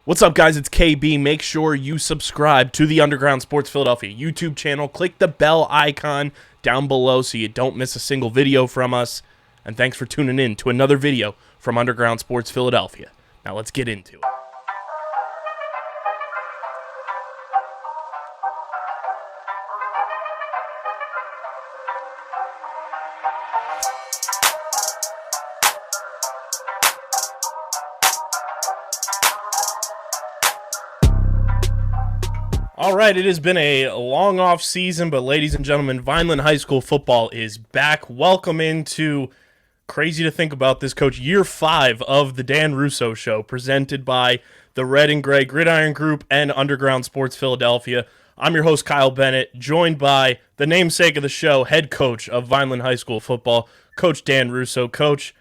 What's up, guys? It's KB. Make sure you subscribe to the Underground Sports Philadelphia YouTube channel. Click the bell icon down below so you don't miss a single video from us. And thanks for tuning in to another video from Underground Sports Philadelphia. Now let's get into it. All right, it has been a long off season, but ladies and gentlemen, Vineland High School football is back. Welcome into, crazy to think about this, Coach, year 5 of the Dan Russo Show, presented by the Red and Gray Gridiron Group and Underground Sports Philadelphia. I'm your host, Kyle Bennett, joined by the namesake of the show, head coach of Vineland High School football, Coach Dan Russo. Coach,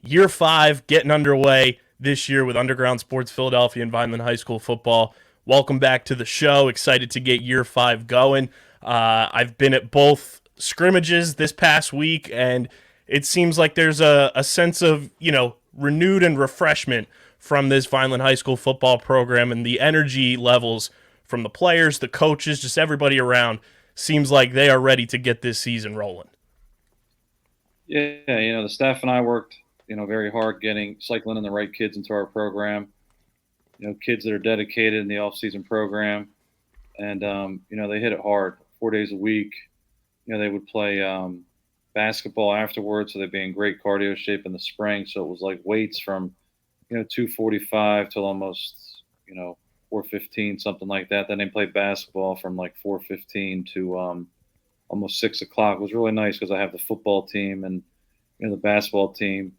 year 5 getting underway this year with Underground Sports Philadelphia and Vineland High School football. Welcome back to the show. Excited to get year 5 going. I've been at both scrimmages this past week, and it seems like there's a sense of, renewed and refreshment from this Vineland High School football program, and the energy levels from the players, the coaches, just everybody around seems like they are ready to get this season rolling. Yeah, the staff and I worked, very hard cycling in the right kids into our program. Kids that are dedicated in the off-season program, and they hit it hard 4 days a week. They would play basketball afterwards, so they'd be in great cardio shape in the spring. So it was like weights from 2:45 till almost 4:15, something like that. Then they played basketball from like 4:15 to almost 6 o'clock. It was really nice because I have the football team and the basketball team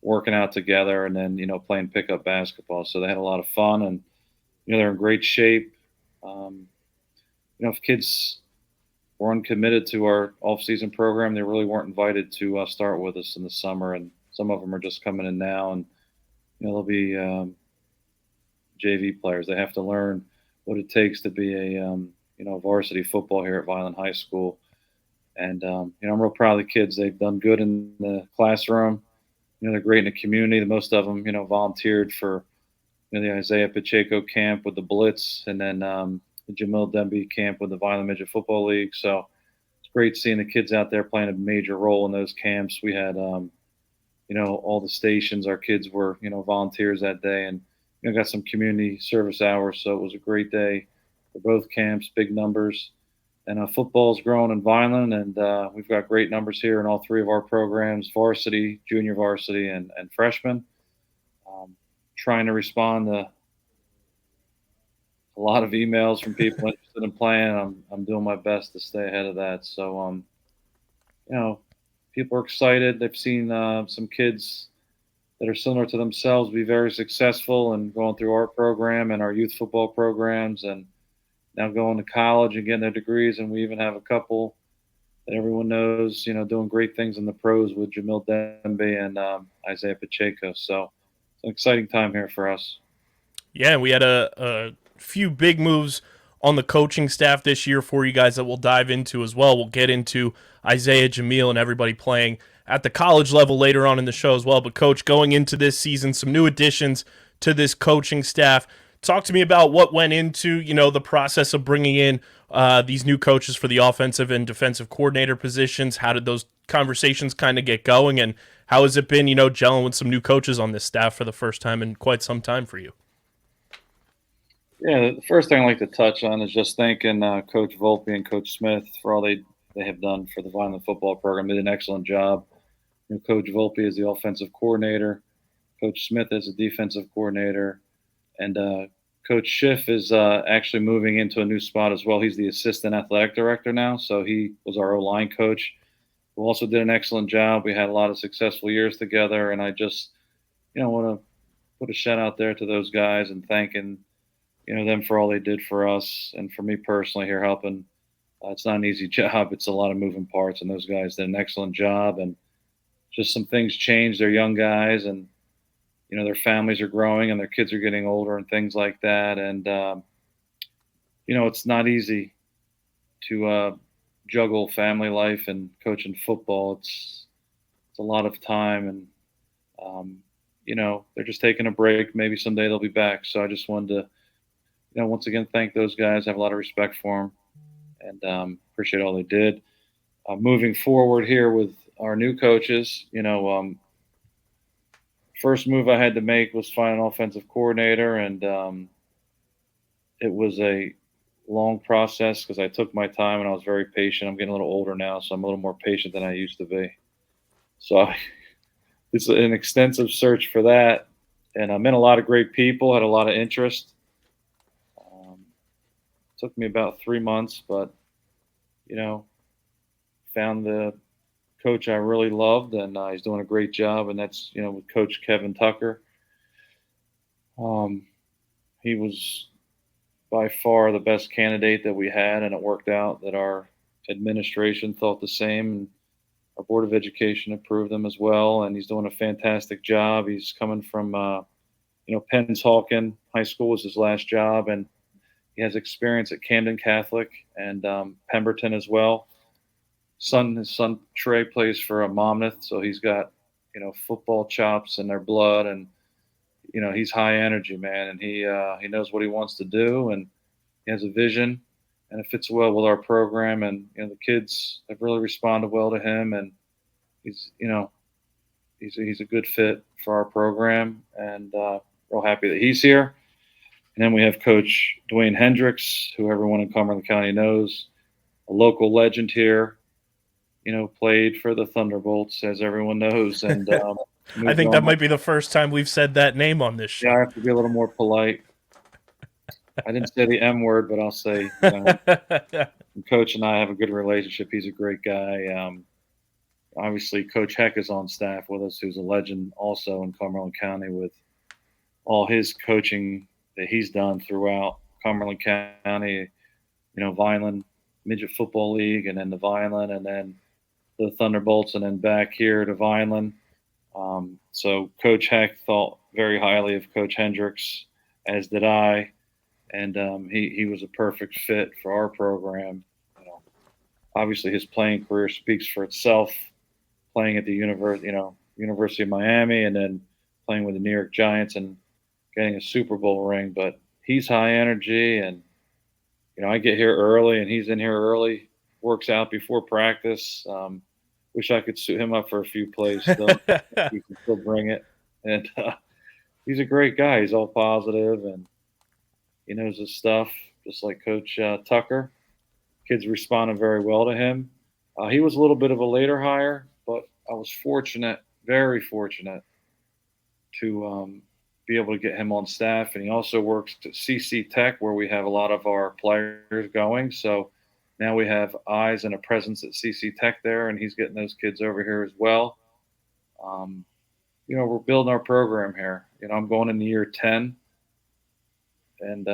working out together, and then playing pickup basketball. So they had a lot of fun, and they're in great shape. If kids were uncommitted to our off-season program, they really weren't invited to start with us in the summer, and some of them are just coming in now, and they'll be JV players. They have to learn what it takes to be a varsity football here at Vineland High School. And I'm real proud of the kids. They've done good in the classroom. They're great in the community. Most of them, volunteered for the Isaiah Pacheco camp with the Blitz, and then the Jamil Demby camp with the Vineland Midget Football League. So it's great seeing the kids out there playing a major role in those camps. We had, all the stations. Our kids were, volunteers that day, and got some community service hours. So it was a great day for both camps, big numbers. And football's growing in Vineland, and we've got great numbers here in all 3 of our programs: varsity, junior varsity, and freshman. Trying to respond to a lot of emails from people interested in playing. I'm doing my best to stay ahead of that. So, people are excited. They've seen some kids that are similar to themselves be very successful and going through our program and our youth football programs, and now going to college and getting their degrees. And we even have a couple that everyone knows, doing great things in the pros with Jamil Demby and Isaiah Pacheco. So it's an exciting time here for us. Yeah, we had a few big moves on the coaching staff this year for you guys that we'll dive into as well. We'll get into Isaiah, Jamil, and everybody playing at the college level later on in the show as well. But, Coach, going into this season, some new additions to this coaching staff. Talk to me about what went into, the process of bringing in these new coaches for the offensive and defensive coordinator positions. How did those conversations kind of get going, and how has it been, gelling with some new coaches on this staff for the first time in quite some time for you? Yeah, the first thing I'd like to touch on is just thanking Coach Volpe and Coach Smith for all they have done for the Vineland football program. They did an excellent job. Coach Volpe is the offensive coordinator. Coach Smith is the defensive coordinator. And Coach Schiff is actually moving into a new spot as well. He's the assistant athletic director now, so he was our O-line coach, who also did an excellent job. We had a lot of successful years together, and I just, want to put a shout out there to those guys and thanking, them for all they did for us and for me personally here helping. It's not an easy job. It's a lot of moving parts, and those guys did an excellent job. And just some things changed. They're young guys, and their families are growing and their kids are getting older and things like that. And, it's not easy to juggle family life and coaching football. It's a lot of time. And, they're just taking a break. Maybe someday they'll be back. So I just wanted to, once again, thank those guys. I have a lot of respect for them and appreciate all they did. Moving forward here with our new coaches, first move I had to make was find an offensive coordinator, and it was a long process because I took my time and I was very patient. I'm getting a little older now, so I'm a little more patient than I used to be. So it's an extensive search for that, and I met a lot of great people, had a lot of interest. Took me about 3 months, but found the coach I really loved, and he's doing a great job, and that's with Coach Kevin Tucker. He was by far the best candidate that we had, and it worked out that our administration thought the same, and our Board of Education approved him as well, and he's doing a fantastic job. He's coming from, Pennsauken High School was his last job, and he has experience at Camden Catholic and Pemberton as well. His son Trey plays for Monmouth, so he's got football chops in their blood, and he's high energy, man, and he knows what he wants to do, and he has a vision, and it fits well with our program, and the kids have really responded well to him, and he's a good fit for our program, and real happy that he's here. And then we have Coach Dwayne Hendricks, who everyone in Cumberland County knows, a local legend here. Played for the Thunderbolts, as everyone knows, and I think that might be the first time we've said that name on this show. Yeah, I have to be a little more polite. I didn't say the M word, but I'll say, Coach and I have a good relationship. He's a great guy. Obviously, Coach Heck is on staff with us, who's a legend also in Cumberland County with all his coaching that he's done throughout Cumberland County, Vineland Midget Football League, and then the Vineland, and then the Thunderbolts, and then back here to Vineland. So Coach Heck thought very highly of Coach Hendricks, as did I, and he was a perfect fit for our program. Obviously his playing career speaks for itself, playing at the University of Miami, and then playing with the New York Giants and getting a Super Bowl ring. But he's high energy, and I get here early, and he's in here early, works out before practice. Wish I could suit him up for a few plays still. He can still bring it. And he's a great guy. He's all positive, and he knows his stuff, just like Coach Tucker. Kids responded very well to him. He was a little bit of a later hire, but I was fortunate, very fortunate, to be able to get him on staff. And he also works at CC Tech, where we have a lot of our players going. So now we have eyes and a presence at CC Tech there, and he's getting those kids over here as well. We're building our program here. I'm going into year 10, and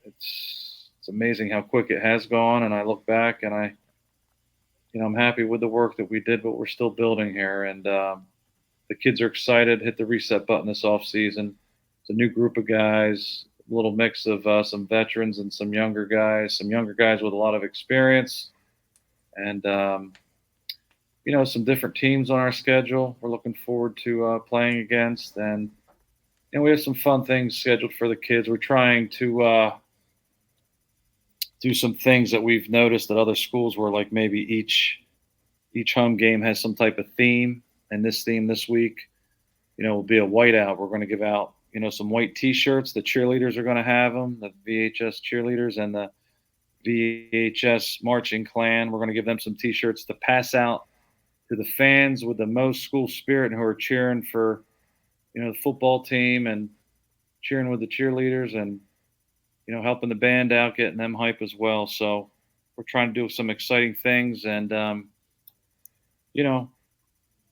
it's amazing how quick it has gone. And I look back, and I'm happy with the work that we did, but we're still building here. And the kids are excited. Hit the reset button this off season. It's a new group of guys. A little mix of some veterans and some younger guys with a lot of experience, and some different teams on our schedule we're looking forward to playing against, and we have some fun things scheduled for the kids. We're trying to do some things that we've noticed at other schools where, like, maybe each home game has some type of theme, and this theme this week will be a whiteout. We're going to give out some white T-shirts. The cheerleaders are going to have them, the VHS cheerleaders and the VHS marching clan. We're going to give them some T-shirts to pass out to the fans with the most school spirit and who are cheering for, the football team and cheering with the cheerleaders and, helping the band out, getting them hype as well. So we're trying to do some exciting things, and,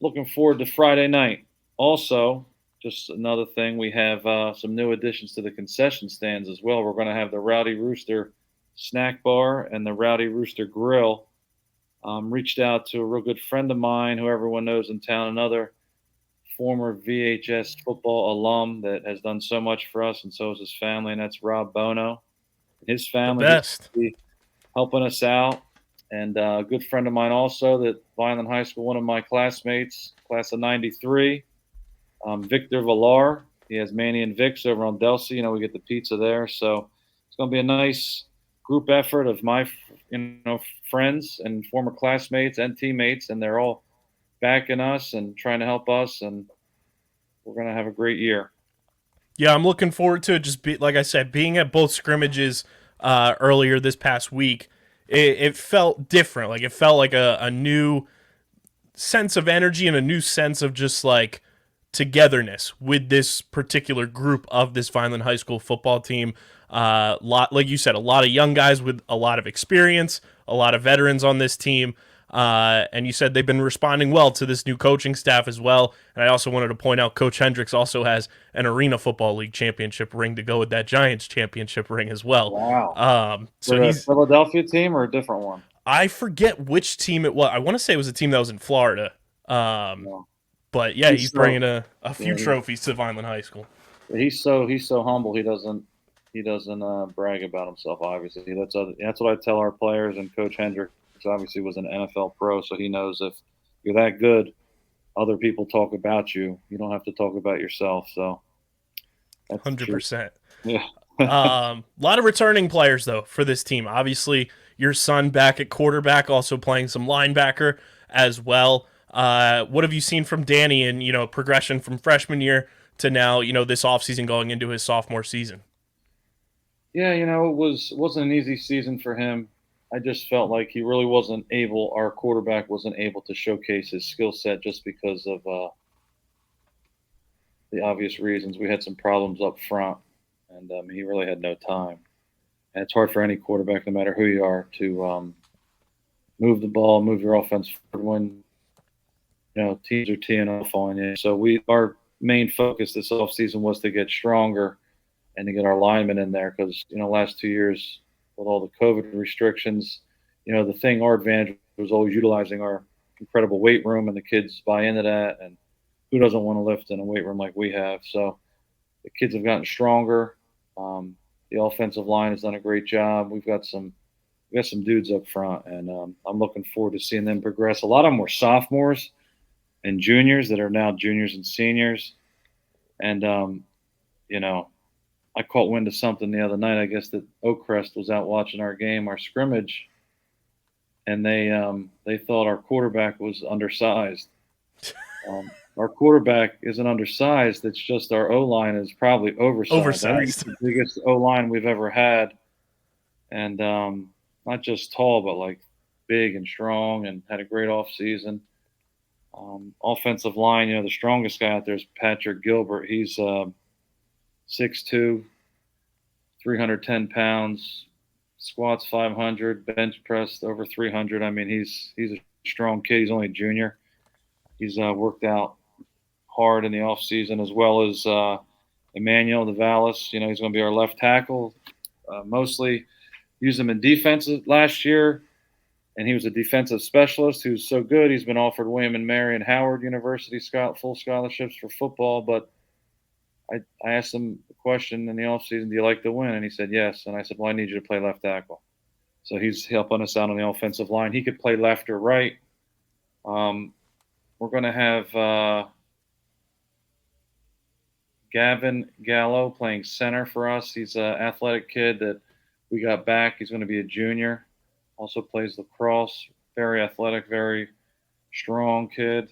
looking forward to Friday night. Also, just another thing, we have some new additions to the concession stands as well. We're going to have the Rowdy Rooster Snack Bar and the Rowdy Rooster Grill. Reached out to a real good friend of mine who everyone knows in town, another former VHS football alum that has done so much for us, and so is his family, and that's Rob Bono. His family is helping us out, and a good friend of mine also that Vineland High School, one of my classmates, class of '93. Victor Villar. He has Manny and Vic's over on Delsey. We get the pizza there. So it's going to be a nice group effort of my friends and former classmates and teammates, and they're all backing us and trying to help us, and we're going to have a great year. Yeah, I'm looking forward to it. Like I said, being at both scrimmages earlier this past week, it felt different. Like it felt like a new sense of energy and a new sense of just like togetherness with this particular group of this Vineland High School football team. Like you said, a lot of young guys with a lot of experience, a lot of veterans on this team. And you said they've been responding well to this new coaching staff as well. And I also wanted to point out Coach Hendricks also has an Arena Football League championship ring to go with that Giants championship ring as well. Wow. So he's a Philadelphia team or a different one? I forget which team it was. I want to say it was a team that was in Florida. No. But yeah, he's bringing a few trophies to Vineland High School. He's so humble. He doesn't brag about himself. Obviously, that's what I tell our players. And Coach Hendricks obviously was an NFL pro, so he knows if you're that good, other people talk about you. You don't have to talk about yourself. So, 100%. Yeah. A lot of returning players though for this team. Obviously, your son back at quarterback, also playing some linebacker as well. What have you seen from Danny and progression from freshman year to now, this offseason going into his sophomore season? Yeah, it wasn't an easy season for him. I just felt like he really wasn't able. Our quarterback wasn't able to showcase his skill set just because of the obvious reasons. We had some problems up front, and he really had no time. And it's hard for any quarterback, no matter who you are, to move the ball, move your offense forward when teams are teeing off on you. So our main focus this offseason was to get stronger and to get our linemen in there because last 2 years with all the COVID restrictions, our advantage was always utilizing our incredible weight room, and the kids buy into that. And who doesn't want to lift in a weight room like we have? So the kids have gotten stronger. The offensive line has done a great job. We got some dudes up front, and I'm looking forward to seeing them progress. A lot of them were sophomores and juniors that are now juniors and seniors. And I caught wind of something the other night. I guess that Oakcrest was out watching our game, our scrimmage, and they thought our quarterback was undersized. Our quarterback isn't undersized. It's just our O-line is probably oversized. I think it's the biggest O-line we've ever had. And not just tall, but like big and strong, and had a great offseason. Offensive line, the strongest guy out there is Patrick Gilbert. He's 6'2", 310 pounds, squats 500, bench pressed over 300. I mean, he's a strong kid. He's only a junior. He's worked out hard in the offseason, as well as Emmanuel Navalis. He's going to be our left tackle. Mostly used him in defense last year, and he was a defensive specialist who's so good. He's been offered William and Mary and Howard University full scholarships for football, but I asked him the question in the offseason, do you like to win? And he said yes. And I said, well, I need you to play left tackle. So he's helping us out on the offensive line. He could play left or right. We're going to have Gavin Gallo playing center for us. He's an athletic kid that we got back. He's going to be a junior. Also plays lacrosse. Very athletic, very strong kid.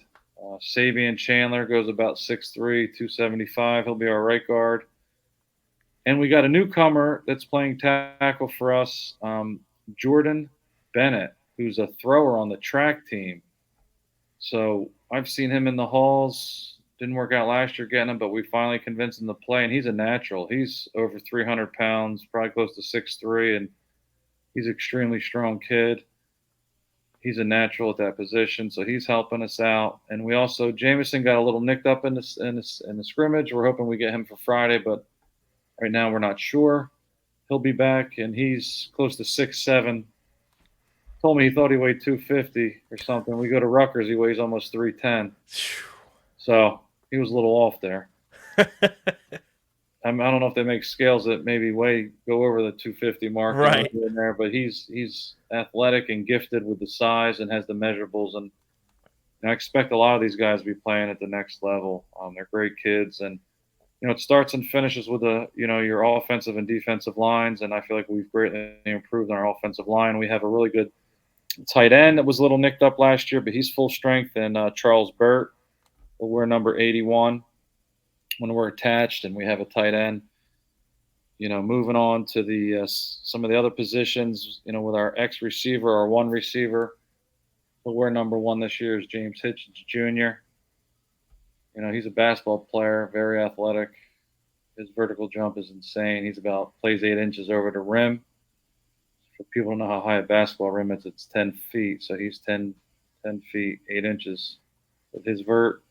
Sabian Chandler goes about 6'3", 275. He'll be our right guard. And we got a newcomer that's playing tackle for us, Jordan Bennett, who's a thrower on the track team. So I've seen him in the halls. Didn't work out last year getting him, but we finally convinced him to play, and he's a natural. He's over 300 pounds, probably close to 6'3", and he's an extremely strong kid. He's a natural at that position, so he's helping us out. And we also, Jameson got a little nicked up in the scrimmage. We're hoping we get him for Friday, but right now we're not sure. He'll be back, and he's close to 6'7". Told me he thought he weighed 250 or something. We go to Rutgers, he weighs almost 310. So he was a little off there. I don't know if they make scales that maybe go over the 250 mark, right in there, but he's athletic and gifted with the size and has the measurables, and And I expect a lot of these guys to be playing at the next level. They're great kids, and it starts and finishes with your offensive and defensive lines. And I feel like we've greatly improved on our offensive line. We have a really good tight end that was a little nicked up last year, but he's full strength. And Charles Burt will wear number 81 when we're attached, and we have a tight end. Moving on to the some of the other positions, with our X receiver, our one receiver, will wear number 1 this year is James Hitchens Jr. He's a basketball player, very athletic. His vertical jump is insane. Plays 8 inches over the rim. For people who know how high a basketball rim is, it's 10 feet. So he's 10 feet, 8 inches with his vert.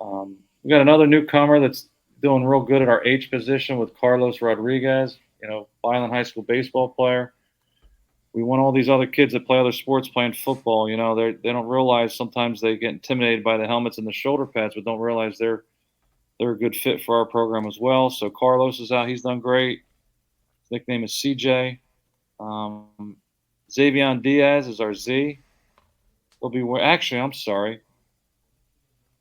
We got another newcomer that's doing real good at our H position with Carlos Rodriguez, Vineland High School baseball player. We want all these other kids that play other sports playing football. They don't realize sometimes they get intimidated by the helmets and the shoulder pads, but don't realize they're a good fit for our program as well. So Carlos is out. He's done great. His nickname is CJ. Xavier Diaz is our Z. Actually, I'm sorry.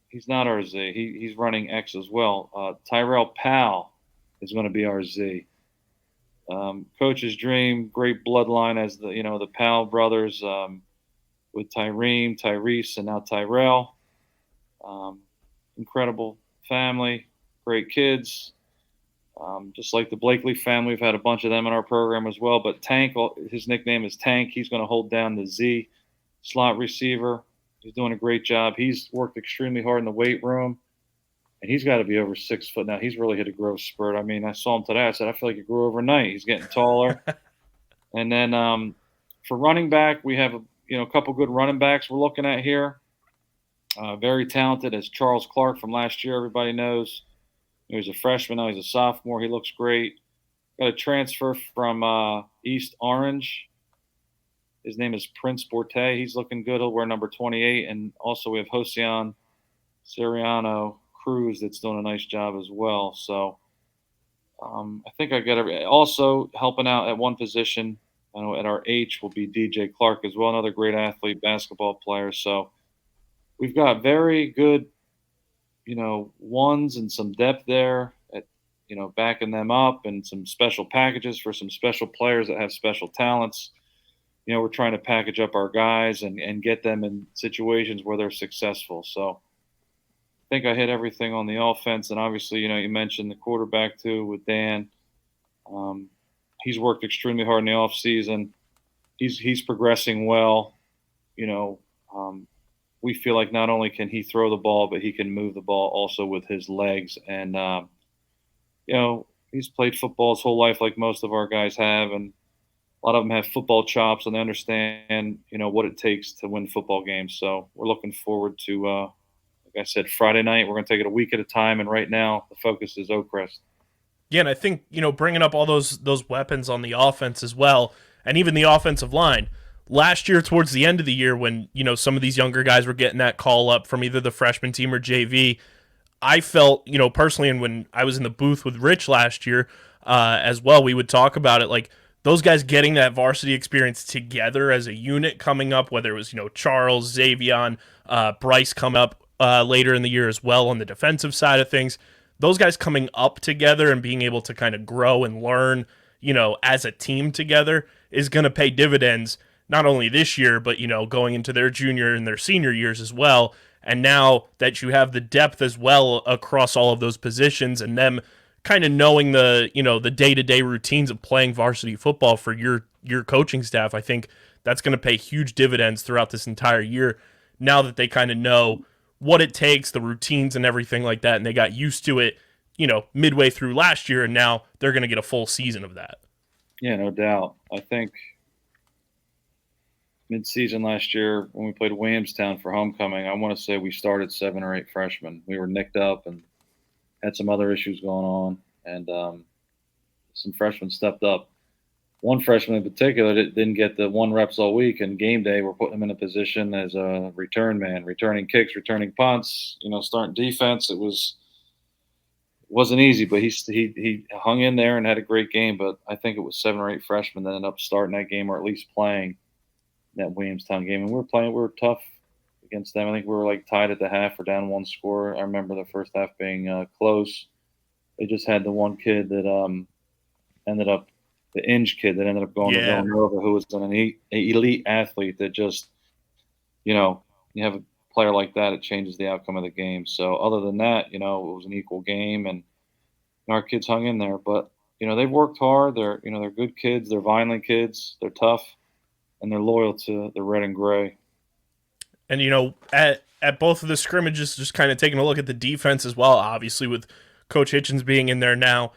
He's not our Z. He's running X as well. Tyrell Powell is going to be our Z. Coach's dream, great bloodline as the Powell brothers with Tyreem, Tyrese, and now Tyrell. Incredible family, great kids. Just like the Blakely family, we've had a bunch of them in our program as well. But Tank, his nickname is Tank. He's going to hold down the Z slot receiver. He's doing a great job. He's worked extremely hard in the weight room. And he's got to be over 6 foot now. He's really hit a growth spurt. I mean, I saw him today. I said, I feel like he grew overnight. He's getting taller. And then for running back, we have a couple good running backs we're looking at here. Very talented as Charles Clark from last year. Everybody knows. He's a freshman. Now he's a sophomore. He looks great. Got a transfer from East Orange. His name is Prince Borte. He's looking good. He'll wear number 28. And also we have Josian Siriano Cruz that's doing a nice job as well. So I think I got also helping out at one position. I know at our H will be DJ Clark as well, another great athlete, basketball player. So we've got very good, ones and some depth there at, backing them up, and some special packages for some special players that have special talents. We're trying to package up our guys and get them in situations where they're successful. So I think I hit everything on the offense. And obviously, you mentioned the quarterback too with Dan. He's worked extremely hard in the off season. He's progressing well. We feel like not only can he throw the ball, but he can move the ball also with his legs. And, he's played football his whole life like most of our guys have. And a lot of them have football chops, and they understand, what it takes to win football games. So we're looking forward to, like I said, Friday night. We're going to take it a week at a time. And right now the focus is Oakcrest. Yeah, and I think, bringing up all those weapons on the offense as well, and even the offensive line. Last year, towards the end of the year, when, some of these younger guys were getting that call up from either the freshman team or JV, I felt, personally, and when I was in the booth with Rich last year as well, we would talk about it, like, those guys getting that varsity experience together as a unit coming up, whether it was, Charles, Xavier, Bryce come up later in the year as well on the defensive side of things. Those guys coming up together and being able to kind of grow and learn, as a team together is going to pay dividends, not only this year, but, going into their junior and their senior years as well. And now that you have the depth as well across all of those positions, and them kind of knowing the, the day-to-day routines of playing varsity football for your coaching staff, I think that's going to pay huge dividends throughout this entire year, now that they kind of know what it takes, the routines and everything like that, and they got used to it, midway through last year, and now they're going to get a full season of that. Yeah, no doubt. I think mid-season last year when we played Williamstown for homecoming, I want to say we started 7 or 8 freshmen. We were nicked up and had some other issues going on, and some freshmen stepped up. One freshman in particular that didn't get the 1 reps all week, and game day we're putting him in a position as a return man, returning kicks, returning punts, starting defense. Wasn't easy, but he hung in there and had a great game. But I think it was 7 or 8 freshmen that ended up starting that game, or at least playing that Williamstown game. And we were tough. against them. I think we were like tied at the half or down one score. I remember the first half being close. They just had the one kid that ended up the Inge kid that ended up going to Yeah. Villanova, who was an elite athlete that just, you have a player like that, it changes the outcome of the game. So other than that, it was an equal game, and our kids hung in there. But they've worked hard. They're good kids. They're Vineland kids. They're tough, and they're loyal to the red and gray. And at both of the scrimmages, just kind of taking a look at the defense as well. Obviously, with Coach Hitchens being in there now,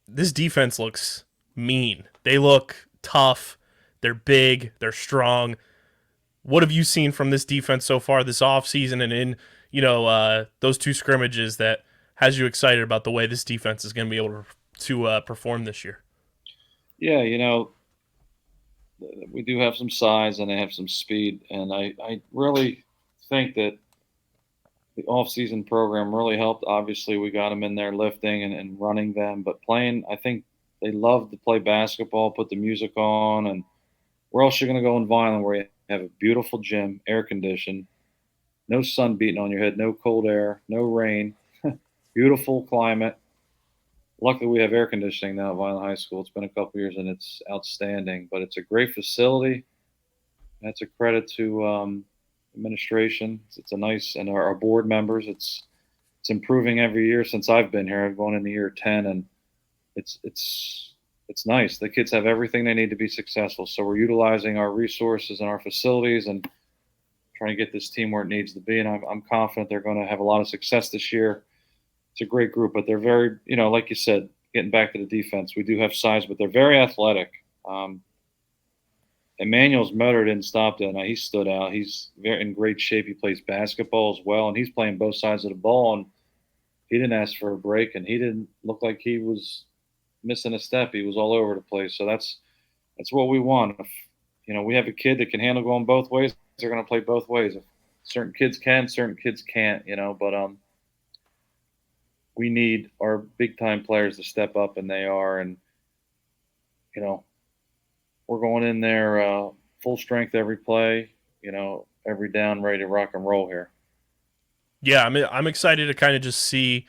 this defense looks mean. They look tough. They're big. They're strong. What have you seen from this defense so far this offseason and in those two scrimmages that has you excited about the way this defense is going to be able to perform this year? Yeah, we do have some size and they have some speed, and I really think that the off-season program really helped. Obviously, we got them in there lifting and running them, but playing, I think they love to play basketball, put the music on, and where else you're going to go in Vineland where you have a beautiful gym, air conditioned, no sun beating on your head, no cold air, no rain, beautiful climate. Luckily, we have air conditioning now at Vineland High School. It's been a couple years and it's outstanding, but it's a great facility. That's a credit to administration. It's a nice, and our board members. It's improving every year since I've been here. I've gone into year 10, and it's nice. The kids have everything they need to be successful. So we're utilizing our resources and our facilities and trying to get this team where it needs to be. And I'm confident they're going to have a lot of success this year. It's a great group, but they're very, like you said, getting back to the defense, we do have size, but they're very athletic. Emmanuel's motor didn't stop that night. He stood out. He's very in great shape. He plays basketball as well, and he's playing both sides of the ball. And he didn't ask for a break, and he didn't look like he was missing a step. He was all over the place. So that's what we want. If, we have a kid that can handle going both ways, they're going to play both ways. If certain kids can, certain kids can't. But we need our big time players to step up, and they are. And we're going in there full strength every play, every down, ready to rock and roll here. Yeah, I'm excited to kind of just see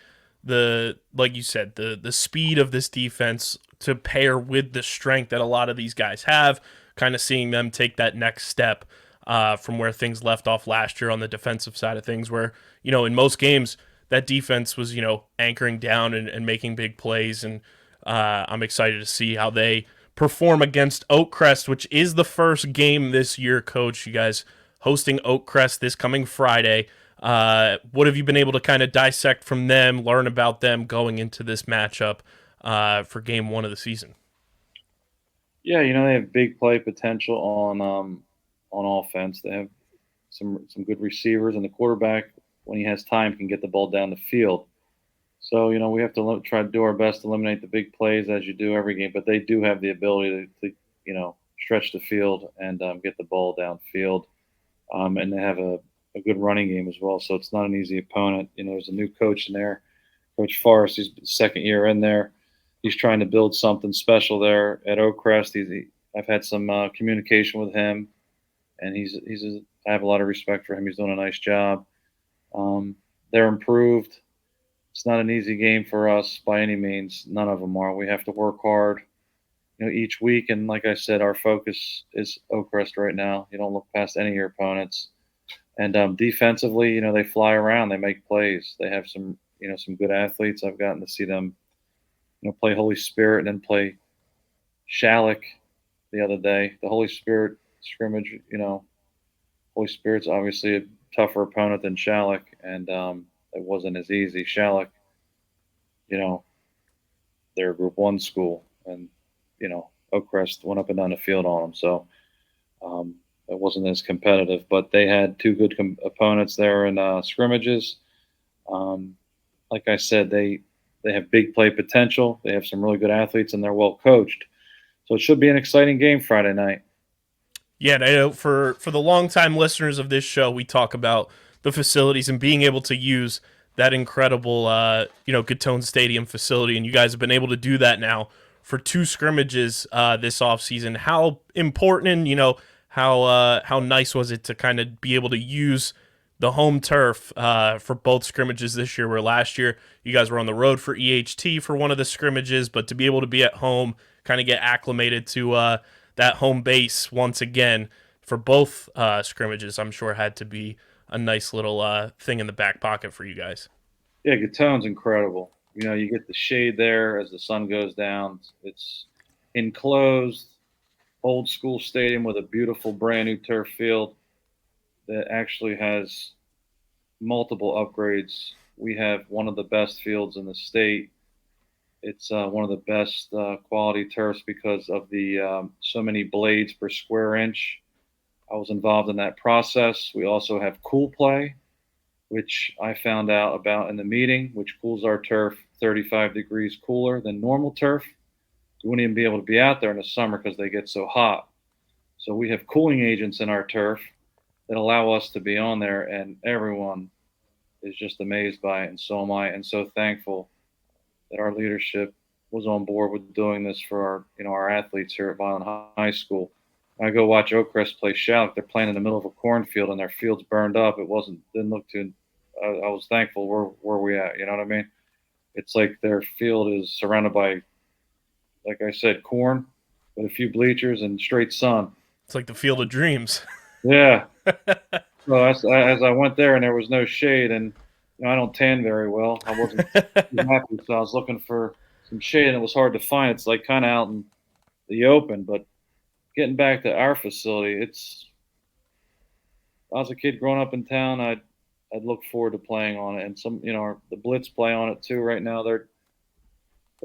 like you said, the speed of this defense to pair with the strength that a lot of these guys have, kind of seeing them take that next step from where things left off last year on the defensive side of things, where, in most games that defense was, anchoring down and making big plays. And I'm excited to see how they perform against Oakcrest, which is the first game this year, Coach. You guys hosting Oakcrest this coming Friday. What have you been able to kind of dissect from them, learn about them going into this matchup for game one of the season? Yeah, they have big play potential on offense. They have some good receivers, and the quarterback, when he has time, can get the ball down the field. So, we have to try to do our best to eliminate the big plays as you do every game, but they do have the ability to stretch the field and get the ball downfield. And they have a good running game as well. So it's not an easy opponent. There's a new coach in there, Coach Forrest. He's second year in there. He's trying to build something special there at Oakcrest. I've had some communication with him, and I have a lot of respect for him. He's doing a nice job. They're improved. It's not an easy game for us by any means. None of them are. We have to work hard, each week. And like I said, our focus is Oakcrest right now. You don't look past any of your opponents. And defensively, they fly around. They make plays. They have some good athletes. I've gotten to see them, play Holy Spirit and then play Shalleck the other day. The Holy Spirit scrimmage, Holy Spirit's obviously a tougher opponent than Shalleck, and it wasn't as easy. Shalleck, they're a Group 1 school, and, Oakcrest went up and down the field on them. So it wasn't as competitive, but they had two good opponents there in scrimmages. Like I said, they have big play potential. They have some really good athletes, and they're well coached. So it should be an exciting game Friday night. Yeah, and I know for the longtime listeners of this show, we talk about the facilities and being able to use that incredible, Gittone Stadium facility, and you guys have been able to do that now for two scrimmages this offseason. How important and, how nice was it to kind of be able to use the home turf for both scrimmages this year? Where last year you guys were on the road for EHT for one of the scrimmages, but to be able to be at home, kind of get acclimated to that home base once again for both scrimmages, I'm sure had to be a nice little thing in the back pocket for you guys. Yeah, Gittone's incredible. You know, you get the shade there as the sun goes down. It's enclosed, old school stadium with a beautiful brand new turf field that actually has multiple upgrades. We have one of the best fields in the state. It's one of the best quality turfs because of the so many blades per square inch. I was involved in that process. We also have cool play, which I found out about in the meeting, which cools our turf 35 degrees cooler than normal turf. You wouldn't even be able to be out there in the summer because they get so hot. So we have cooling agents in our turf that allow us to be on there, and everyone is just amazed by it, and so am I, and so thankful that our leadership was on board with doing this for our athletes here at Vineland High School. I go watch Oakcrest play Shallock. They're playing in the middle of a cornfield, and their field's burned up. Didn't look too. I was thankful where we at. You know what I mean? It's like their field is surrounded by, like I said, corn with a few bleachers and straight sun. It's like the field of dreams. Yeah. So as I went there and there was no shade, and I don't tan very well, I wasn't too happy. So I was looking for some shade, and it was hard to find. It's like kind of out in the open. But getting back to our facility, I was a kid growing up in town. I'd look forward to playing on it, and the Blitz play on it too. Right now, they're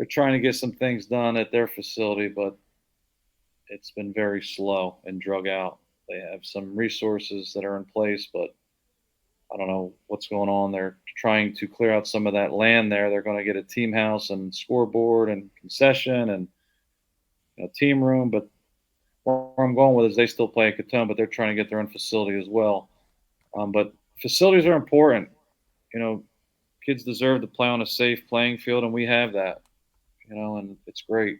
trying to get some things done at their facility, but it's been very slow and drug out. They have some resources that are in place, but I don't know what's going on. They're trying to clear out some of that land there. They're going to get a team house and scoreboard and concession and team room. But where I'm going with is they still play at Gittone, but they're trying to get their own facility as well. But facilities are important. Kids deserve to play on a safe playing field, and we have that. And it's great.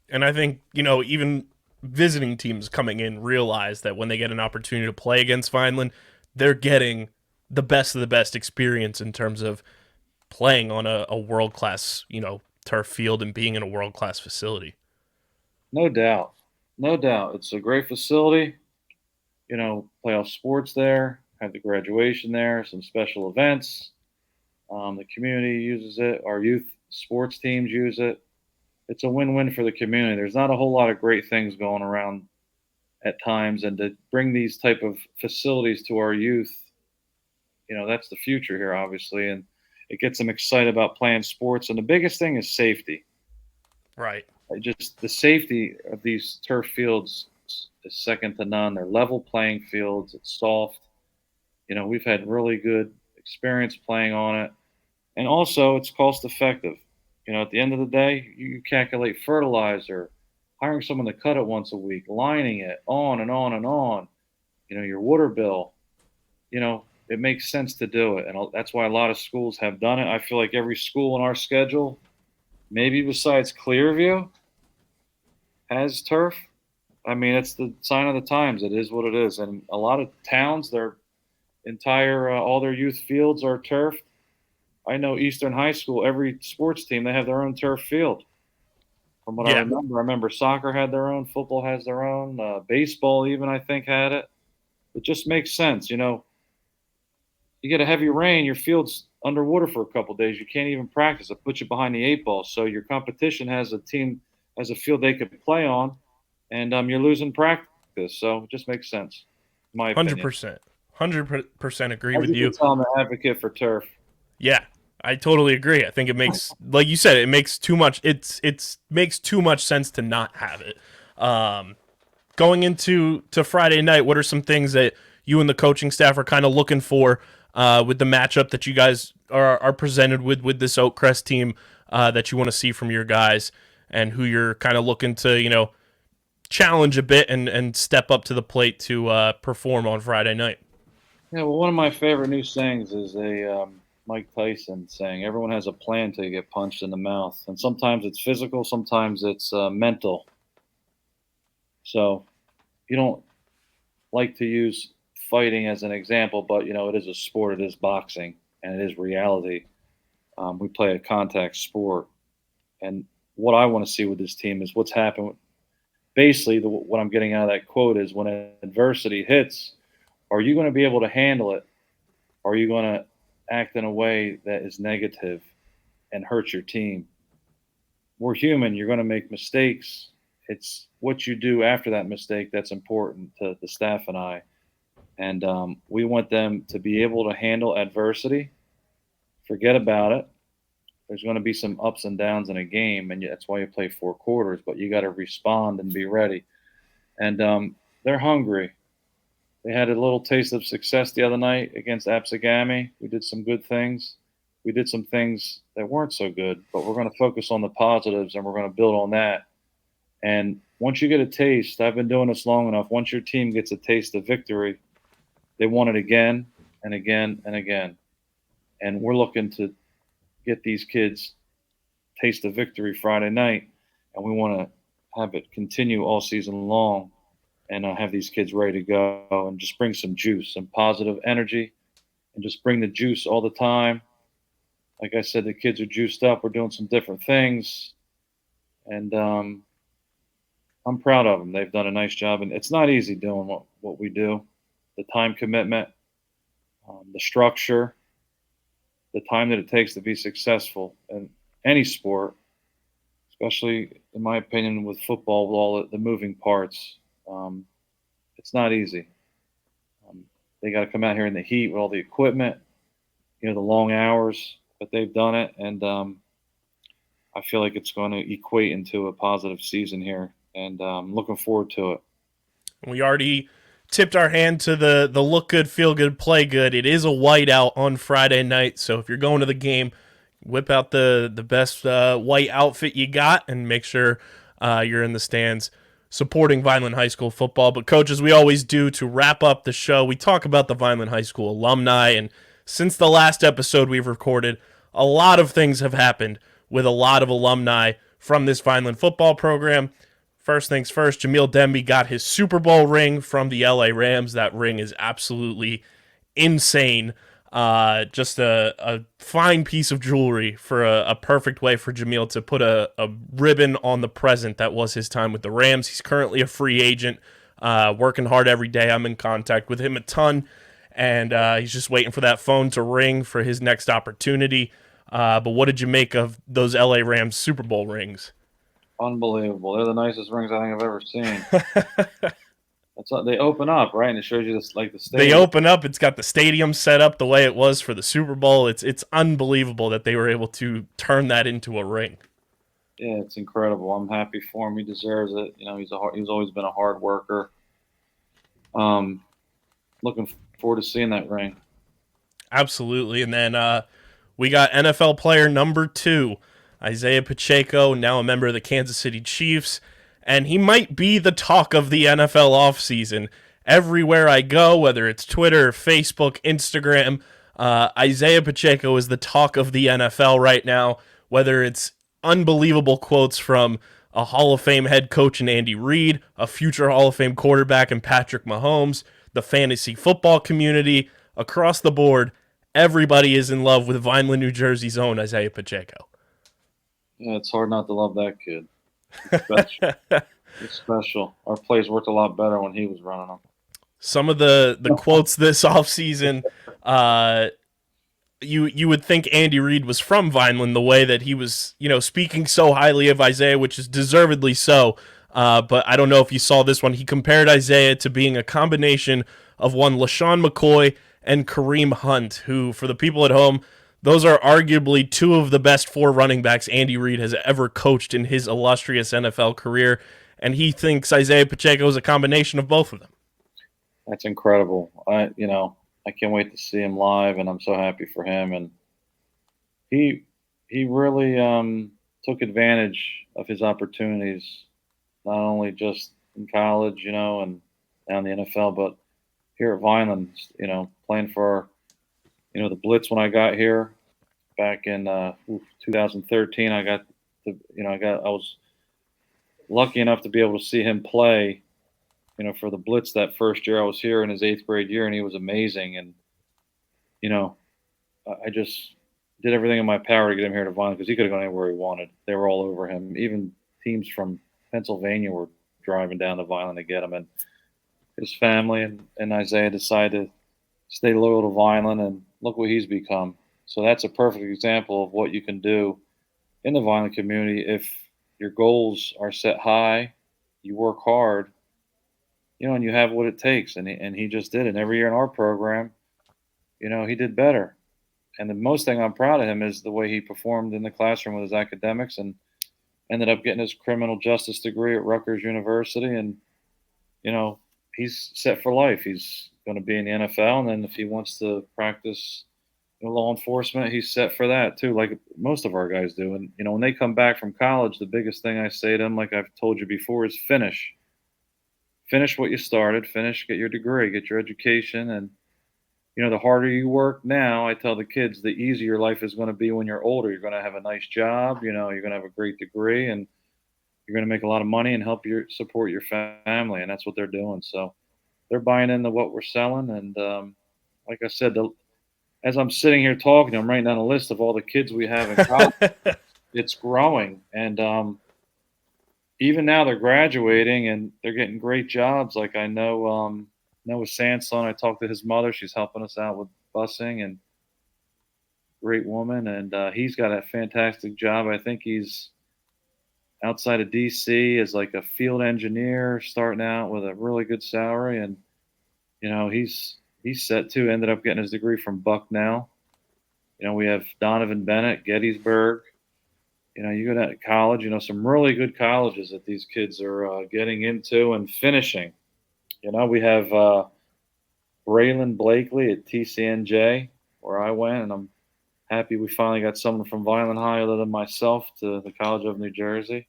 And I think, even visiting teams coming in realize that when they get an opportunity to play against Vineland, they're getting the best of the best experience in terms of playing on a world-class, turf field and being in a world-class facility. No doubt. No doubt. It's a great facility. Playoff sports there, have the graduation there, some special events. The community uses it. Our youth sports teams use it. It's a win-win for the community. There's not a whole lot of great things going around at times, and to bring these type of facilities to our youth, that's the future here, obviously, and it gets them excited about playing sports. And the biggest thing is safety. Right. Just the safety of these turf fields is second to none. They're level playing fields. It's soft. We've had really good experience playing on it, and also it's cost effective. At the end of the day, you calculate fertilizer, hiring someone to cut it once a week, lining it, on and on and on. Your water bill. It makes sense to do it, and that's why a lot of schools have done it. I feel like every school in our schedule, maybe besides Clearview, has turf. I mean, it's the sign of the times. It is what it is, and a lot of towns, their entire all their youth fields are turfed. I know Eastern High School, every sports team, they have their own turf field. From what I remember soccer had their own, football has their own, baseball even, I think, had it. It just makes sense. You get a heavy rain, your field's underwater for a couple of days. You can't even practice. It puts you behind the eight ball. So your competition has a field they could play on, and you're losing practice. So it just makes sense, in my opinion. 100% agree with you. I'm an advocate for turf. Yeah, I totally agree. I think it makes, like you said, it makes too much. It makes too much sense to not have it. Going into Friday night, what are some things that you and the coaching staff are kind of looking for with the matchup that you guys are presented with this Oakcrest team that you want to see from your guys, and who you're kind of looking to challenge a bit and step up to the plate to perform on Friday night? Yeah, well, one of my favorite new sayings is Mike Tyson saying, "Everyone has a plan till you get punched in the mouth." And sometimes it's physical, sometimes it's mental. So you don't like to use fighting as an example, but it is a sport. It is boxing, and it is reality. We play a contact sport, and what I want to see with this team is what's happened. Basically, what I'm getting out of that quote is when adversity hits, are you going to be able to handle it? Or are you going to act in a way that is negative and hurt your team? We're human. You're going to make mistakes. It's what you do after that mistake that's important to the staff and I. And we want them to be able to handle adversity, forget about it. There's going to be some ups and downs in a game, and that's why you play 4 quarters, but you got to respond and be ready. And they're hungry. They had a little taste of success the other night against Apsagami. We did some good things. We did some things that weren't so good, but we're going to focus on the positives and we're going to build on that. And once you get a taste, I've been doing this long enough. Once your team gets a taste of victory, they want it again and again and again. And we're looking to get these kids taste of victory Friday night, and we want to have it continue all season long and have these kids ready to go and just bring some juice, some positive energy, and just bring the juice all the time. Like I said, the kids are juiced up. We're doing some different things, and I'm proud of them. They've done a nice job, and it's not easy doing what we do. The time commitment, the structure, the time that it takes to be successful in any sport, especially in my opinion with football, with all the moving parts. It's not easy. They got to come out here in the heat with all the equipment, the long hours, but they've done it, and I feel like it's going to equate into a positive season here, and I'm looking forward to it. We already tipped our hand to the look good, feel good, play good. It is a whiteout on Friday night, so if you're going to the game, whip out the best white outfit you got and make sure you're in the stands supporting Vineland High School football. But coach, as we always do to wrap up the show, we talk about the Vineland High School alumni, and since the last episode we've recorded, a lot of things have happened with a lot of alumni from this Vineland football program. First things first, Jamil Demby got his Super Bowl ring from the LA Rams. That ring is absolutely insane. Just a fine piece of jewelry for a perfect way for Jamil to put a ribbon on the present that was his time with the Rams. He's currently a free agent, working hard every day. I'm in contact with him a ton, and he's just waiting for that phone to ring for his next opportunity. But what did you make of those LA Rams Super Bowl rings? Unbelievable. They're the nicest rings I think I've ever seen. They open up, right? And it shows you this like the stadium. They open up. It's got the stadium set up the way it was for the Super Bowl. It's unbelievable that they were able to turn that into a ring. Yeah, it's incredible. I'm happy for him. He deserves it. He's always been a hard worker. Looking forward to seeing that ring. Absolutely. And then we got NFL player number 2, Isaiah Pacheco, now a member of the Kansas City Chiefs. And he might be the talk of the NFL offseason. Everywhere I go, whether it's Twitter, Facebook, Instagram, Isaiah Pacheco is the talk of the NFL right now, whether it's unbelievable quotes from a Hall of Fame head coach in Andy Reid, a future Hall of Fame quarterback in Patrick Mahomes, the fantasy football community, across the board, everybody is in love with Vineland, New Jersey's own Isaiah Pacheco. Yeah, it's hard not to love that kid. It's special. It's special. Our plays worked a lot better when he was running them. Some of the quotes this offseason, you would think Andy Reid was from Vineland the way that he was, speaking so highly of Isaiah, which is deservedly so. But I don't know if you saw this one. He compared Isaiah to being a combination of one LaShawn McCoy and Kareem Hunt, who, for the people at home, those are arguably 2 of the best 4 running backs Andy Reid has ever coached in his illustrious NFL career, and he thinks Isaiah Pacheco is a combination of both of them. That's incredible. I can't wait to see him live, and I'm so happy for him. And he really took advantage of his opportunities, not only just in college, and down the NFL, but here at Vineland, playing for, the Blitz when I got here back in 2013. I was lucky enough to be able to see him play for the blitz that first year I was here in his 8th grade year, and he was amazing. And you know, I just did everything in my power to get him here to Vineland because he could have gone anywhere he wanted. They were all over him. Even teams from Pennsylvania were driving down to Vineland to get him. And his family and Isaiah decided to stay loyal to Vineland, and look what he's become. So that's a perfect example of what you can do in the Vineland community if your goals are set high, you work hard, and you have what it takes. And he just did it. And every year in our program, he did better. And the most thing I'm proud of him is the way he performed in the classroom with his academics, and ended up getting his criminal justice degree at Rutgers University. And, you know, he's set for life. He's going to be in the NFL. And then if he wants to practice law enforcement, he's set for that too, like most of our guys do. And, when they come back from college, the biggest thing I say to them, like I've told you before, is finish what you started, get your degree, get your education. And, the harder you work now, I tell the kids, the easier life is going to be when you're older. You're going to have a nice job, you're going to have a great degree, and you're going to make a lot of money and help support your family. And that's what they're doing. So they're buying into what we're selling. And like I said, as I'm sitting here talking, I'm writing down a list of all the kids we have in college. It's growing. And even now they're graduating and they're getting great jobs. Like I know Noah Sanson, I talked to his mother. She's helping us out with busing, and great woman. And he's got a fantastic job. I think he's outside of DC as like a field engineer, starting out with a really good salary. And, he's set too. Ended up getting his degree from Bucknell. We have Donovan Bennett, Gettysburg. You go to college, some really good colleges that these kids are getting into and finishing. We have Braylon Blakely at TCNJ, where I went, and I'm happy we finally got someone from Vineland High other than myself to the College of New Jersey.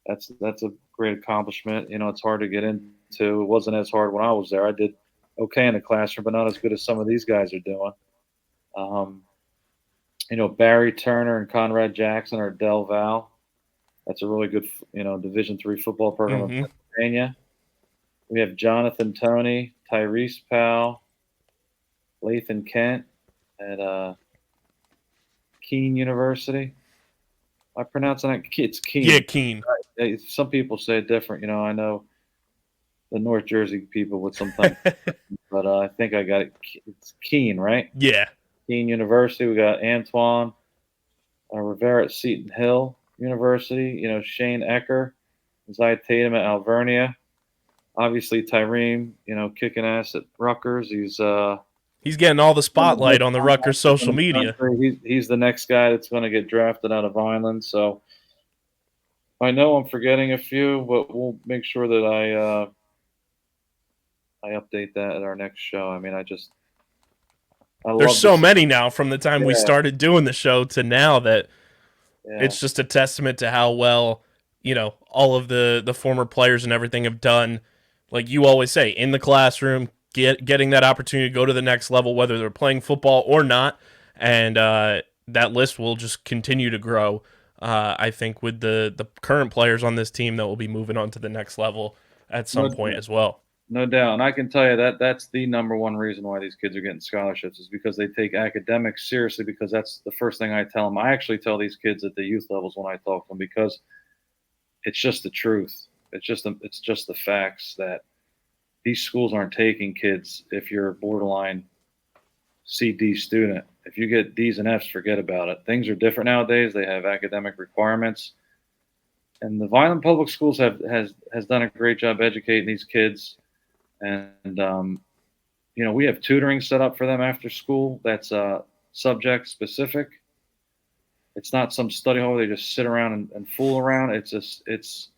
That's a great accomplishment. It's hard to get into. It wasn't as hard when I was there. I did okay in the classroom, but not as good as some of these guys are doing. Barry Turner and Conrad Jackson are at Del Val. That's a really good, Division III football program in Pennsylvania. We have Jonathan Toney, Tyrese Powell, Lathan Kent at Keene University. Am I pronouncing that? It's Keene. Yeah, Keene. Some people say it different. I know the North Jersey people would sometimes, but I think I got it. It's Keene, right? Yeah. Keene University. We got Antoine Rivera at Seton Hill University. Shane Ecker, Zai Tatum at Alvernia. Obviously, Tyreem, kicking ass at Rutgers. He's getting all the spotlight on the Rutgers social media. He's the next guy that's going to get drafted out of Vineland. So I know I'm forgetting a few, but we'll make sure that I update that at our next show. I mean, there's so many now from the time we started doing the show to now that it's just a testament to how well, all of the former players and everything have done. Like you always say, in the classroom, getting that opportunity to go to the next level, whether they're playing football or not. And that list will just continue to grow, I think, with the current players on this team that will be moving on to the next level at some point as well. No doubt. And I can tell you that's the number one reason why these kids are getting scholarships is because they take academics seriously, because that's the first thing I tell them. I actually tell these kids at the youth levels when I talk to them, because it's just the truth. It's just the facts that these schools aren't taking kids if you're a borderline CD student. If you get D's and F's, forget about it. Things are different nowadays. They have academic requirements. And the Vineland Public Schools has done a great job educating these kids. And, we have tutoring set up for them after school that's subject specific. It's not some study hall where they just sit around and fool around. It's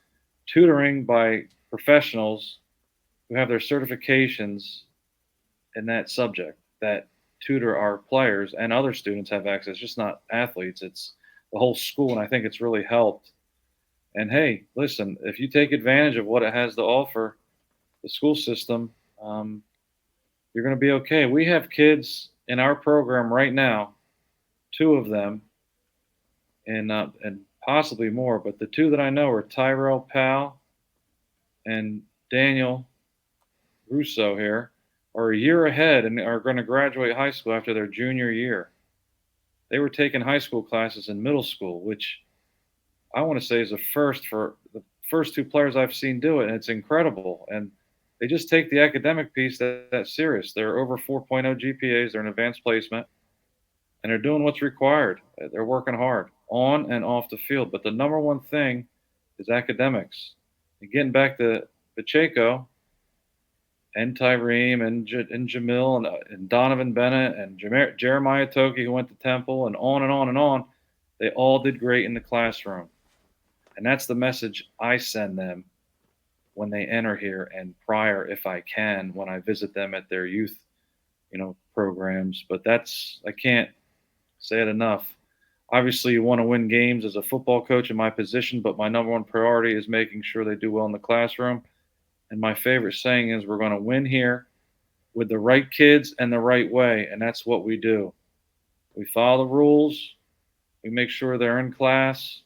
tutoring by professionals who have their certifications in that subject that tutor our players, and other students have access, just not athletes. It's the whole school, and I think it's really helped. And hey, listen, if you take advantage of what it has to offer, the school system, you're going to be okay. We have kids in our program right now, 2 of them, and possibly more, but the 2 that I know are Tyrell Powell and Daniel Russo here are a year ahead and are going to graduate high school after their junior year. They were taking high school classes in middle school, which I want to say is a first for the first two players I've seen do it, and it's incredible. And they just take the academic piece that serious. They're over 4.0 GPAs. They're in advanced placement, and they're doing what's required. They're working hard on and off the field. But the number one thing is academics. And getting back to Pacheco and Tyreem and Jamil and Donovan Bennett and Jeremiah Toki, who went to Temple, and on and on and on, they all did great in the classroom. And that's the message I send them when they enter here, and prior, if I can, when I visit them at their youth, programs. But I can't say it enough. Obviously, you want to win games as a football coach in my position, but my number one priority is making sure they do well in the classroom. And my favorite saying is, we're going to win here with the right kids and the right way, and that's what we do. We follow the rules. We make sure they're in class.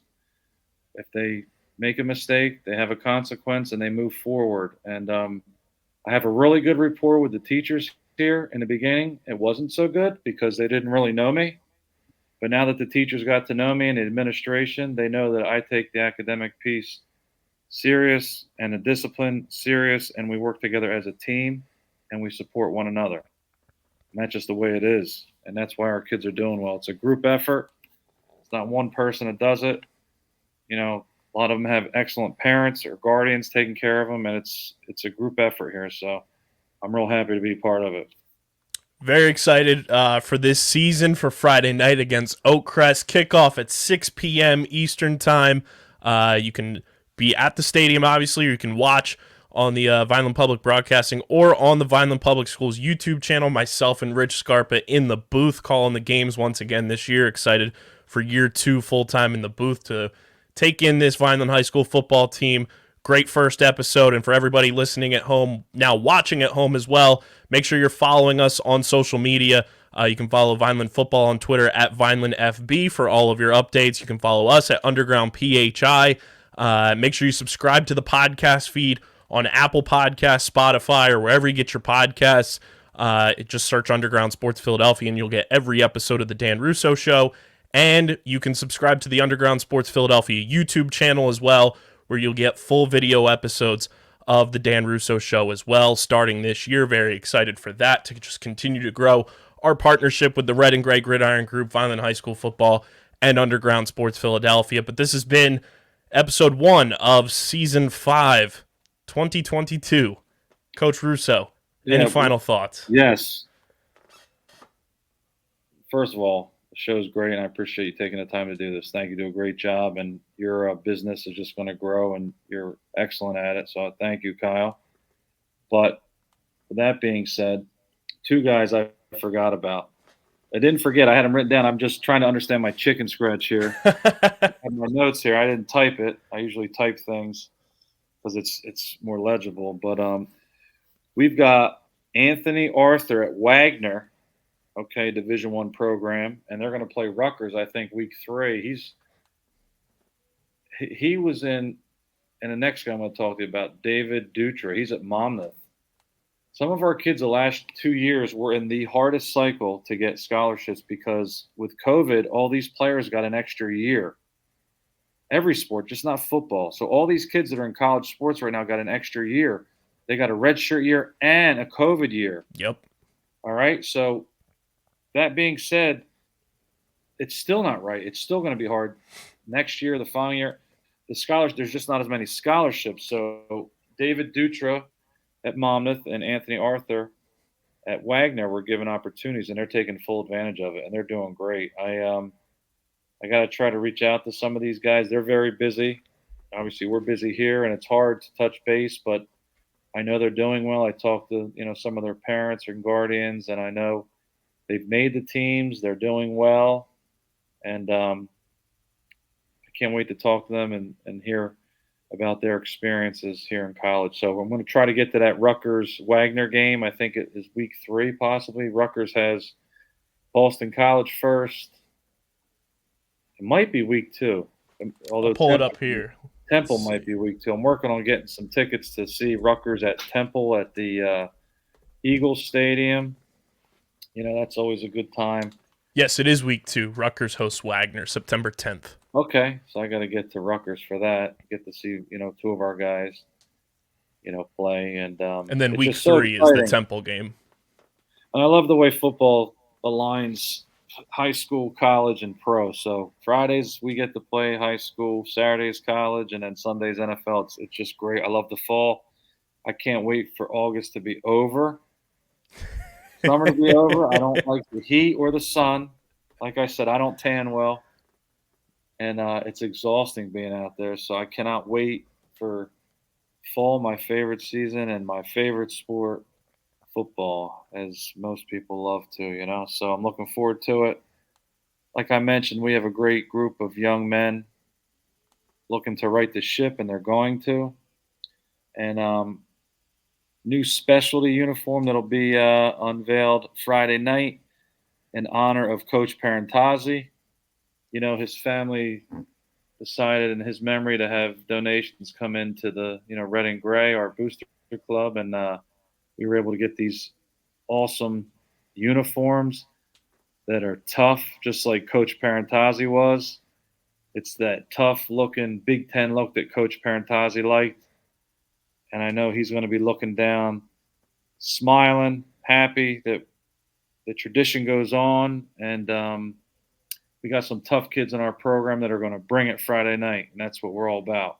If they make a mistake, they have a consequence, and they move forward. And I have a really good rapport with the teachers here. In the beginning, it wasn't so good because they didn't really know me. But now that the teachers got to know me and the administration, they know that I take the academic piece serious and the discipline serious, and we work together as a team, and we support one another. And that's just the way it is. And that's why our kids are doing well. It's a group effort. It's not one person that does it. A lot of them have excellent parents or guardians taking care of them, and it's a group effort here. So I'm real happy to be part of it. Very excited for this season for Friday night against Oakcrest. Kickoff at 6 p.m. Eastern Time. You can be at the stadium, obviously, or you can watch on the Vineland Public Broadcasting or on the Vineland Public Schools YouTube channel. Myself and Rich Scarpa in the booth calling the games once again this year. Excited for year 2 full-time in the booth to take in this Vineland High School football team. Great first episode, and for everybody listening at home, now watching at home as well, make sure you're following us on social media. You can follow Vineland Football on Twitter at VinelandFB for all of your updates. You can follow us at Underground PHI. Make sure you subscribe to the podcast feed on Apple Podcasts, Spotify, or wherever you get your podcasts. Just search Underground Sports Philadelphia, and you'll get every episode of The Dan Russo Show. And you can subscribe to the Underground Sports Philadelphia YouTube channel as well, where you'll get full video episodes of the Dan Russo Show as well, starting this year. Very excited for that, to just continue to grow our partnership with the Red and Gray Gridiron Group, Vineland High School Football, and Underground Sports Philadelphia. But this has been episode 1 of season 5, 2022. Coach Russo, any final thoughts? Yes. First of all, the show's great, and I appreciate you taking the time to do this. Thank you. Do a great job, and your business is just going to grow, and you're excellent at it. So thank you, Kyle. But with that being said, 2 guys I forgot about. I didn't forget. I had them written down. I'm just trying to understand my chicken scratch here. I have my notes here. I didn't type it. I usually type things because it's more legible. But we've got Anthony Arthur at Wagner. Okay, Division I program, and they're going to play Rutgers, I think, week 3. He was in, and the next guy I'm going to talk to you about, David Dutra. He's at Monmouth. Some of our kids the last 2 years were in the hardest cycle to get scholarships because with COVID, all these players got an extra year. Every sport, just not football. So all these kids that are in college sports right now got an extra year. They got a redshirt year and a COVID year. Yep. All right, so that being said, it's still not right. It's still going to be hard next year, the following year. There's just not as many scholarships. So David Dutra at Monmouth and Anthony Arthur at Wagner were given opportunities, and they're taking full advantage of it, and they're doing great. I got to try to reach out to some of these guys. They're very busy. Obviously, we're busy here, and it's hard to touch base, but I know they're doing well. I talked to some of their parents and guardians, and I know they've made the teams. They're doing well, and I can't wait to talk to them and hear about their experiences here in college. So I'm going to try to get to that Rutgers-Wagner game. I think it is week 3 possibly. Rutgers has Boston College first. It might be week 2. Although I'll pull it up here. Temple might be week 2. I'm working on getting some tickets to see Rutgers at Temple at the Eagle Stadium. That's always a good time. Yes, it is week 2. Rutgers hosts Wagner, September 10th. Okay, so I got to get to Rutgers for that. Get to see, two of our guys, play, and And then it's week just so 3 is the exciting. Temple game. And I love the way football aligns high school, college, and pro. So Fridays we get to play high school, Saturdays college, and then Sundays NFL. It's just great. I love the fall. I can't wait for August to be over, summer to be over. I don't like the heat or the sun. Like I said, I don't tan well, and it's exhausting being out there. So I cannot wait for fall, my favorite season, and my favorite sport, football, as most people love to. So I'm looking forward to it. Like I mentioned, we have a great group of young men looking to right the ship, and they're going to. And new specialty uniform that'll be unveiled Friday night in honor of Coach Parentazzi. His family decided in his memory to have donations come into the Red and Gray, our booster club, and we were able to get these awesome uniforms that are tough, just like Coach Parentazzi was. It's that tough looking Big Ten look that Coach Parentazzi liked. And I know he's going to be looking down, smiling, happy that the tradition goes on. And we got some tough kids in our program that are going to bring it Friday night. And that's what we're all about.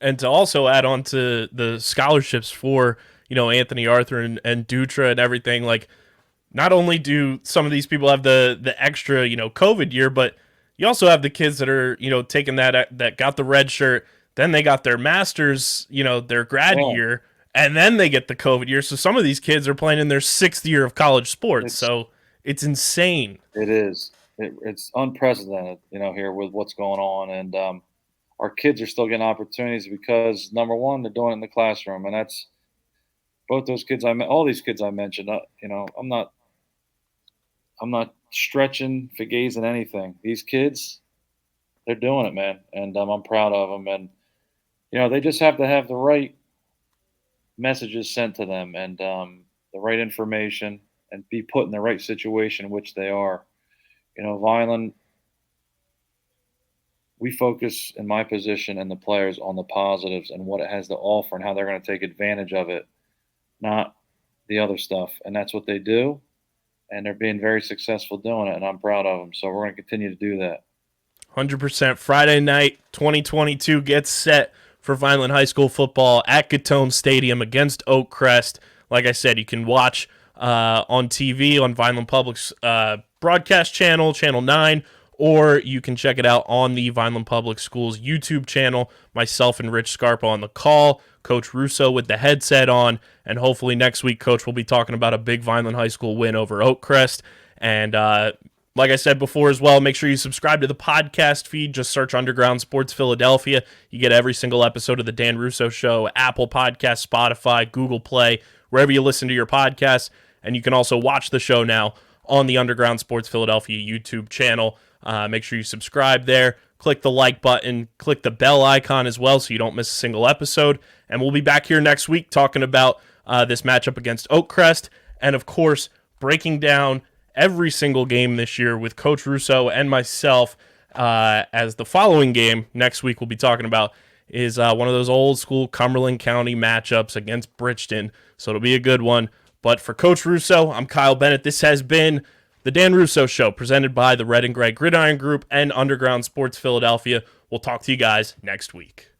And to also add on to the scholarships for, Anthony Arthur and Dutra and everything, like, not only do some of these people have the extra, COVID year, but you also have the kids that are, taking that got the red shirt, then they got their masters, their grad year, and then they get the COVID year. So some of these kids are playing in their 6th year of college sports. So it's insane. It is. It's unprecedented, here with what's going on. And our kids are still getting opportunities because, number one, they're doing it in the classroom. And that's both those kids all these kids I mentioned. I'm not stretching, forgazing anything. These kids, they're doing it, man, and I'm proud of them. And they just have to have the right messages sent to them, and the right information, and be put in the right situation, which they are. Vineland, we focus in my position and the players on the positives and what it has to offer and how they're going to take advantage of it, not the other stuff. And that's what they do. And they're being very successful doing it, and I'm proud of them. So we're going to continue to do that. 100%. Friday night, 2022 gets set for Vineland High School football at Gittone Stadium against Oakcrest. Like I said, you can watch on TV on Vineland Public's broadcast channel, Channel 9, or you can check it out on the Vineland Public Schools YouTube channel. Myself and Rich Scarpa on the call, Coach Russo with the headset on, and hopefully next week, Coach will be talking about a big Vineland High School win over Oakcrest. And like I said before as well, make sure you subscribe to the podcast feed. Just search Underground Sports Philadelphia. You get every single episode of the Dan Russo Show, Apple Podcasts, Spotify, Google Play, wherever you listen to your podcasts. And you can also watch the show now on the Underground Sports Philadelphia YouTube channel. Make sure you subscribe there. Click the like button. Click the bell icon as well so you don't miss a single episode. And we'll be back here next week talking about this matchup against Oakcrest. And, of course, breaking down every single game this year with Coach Russo and myself, as the following game next week we'll be talking about is one of those old school Cumberland County matchups against Bridgeton. So it'll be a good one. But for Coach Russo, I'm Kyle Bennett. This has been the Dan Russo Show, presented by the Red and Gray Gridiron Group and Underground Sports Philadelphia. We'll talk to you guys next week.